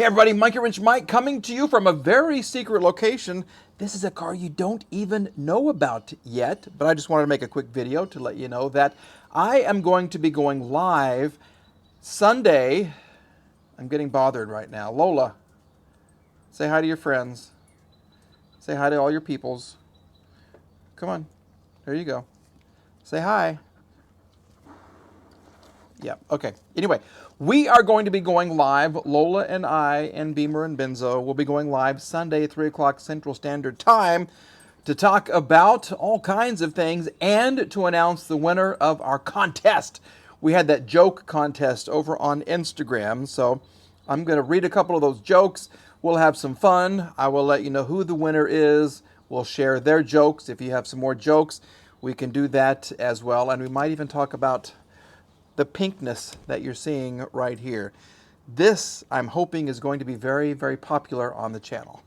Hey everybody, Monkey Wrench Mike coming to you from a very secret location. This is a car you don't even know about yet, but I just wanted to make a quick video to let you know that I am going to be going live Sunday. I'm getting bothered right now. Lola, say hi to your friends. Say hi to all your peoples. Come on, there you go. Say hi. Yeah, okay. Anyway, we are going to be going live. Lola and I and Beamer and Benzo will be going live Sunday, 3 o'clock Central Standard Time to talk about all kinds of things and to announce the winner of our contest. We had that joke contest over on Instagram, so I'm going to read a couple of those jokes. We'll have some fun. I will let you know who the winner is. We'll share their jokes. If you have some more jokes, we can do that as well. And we might even talk about the pinkness that you're seeing right here. This, I'm hoping, is going to be very, very popular on the channel.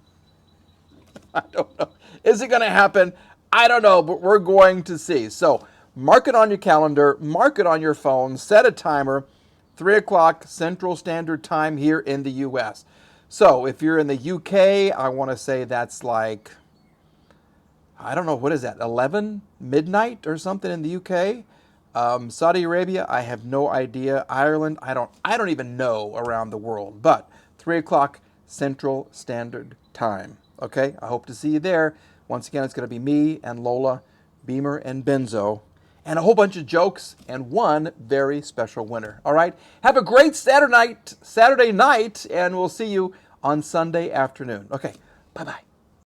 I don't know. Is it going to happen? I don't know, but we're going to see. So mark it on your calendar, mark it on your phone, set a timer, 3 o'clock Central Standard Time here in the US. So if you're in the UK, I want to say that's like, I don't know, what is that, 11 midnight or something in the UK? Saudi Arabia, I have no idea. Ireland, I don't even know around the world. But 3 o'clock Central Standard Time. Okay, I hope to see you there. Once again, it's going to be me and Lola, Beamer and Benzo, and a whole bunch of jokes and one very special winner. All right, have a great Saturday night, and we'll see you on Sunday afternoon. Okay, bye-bye.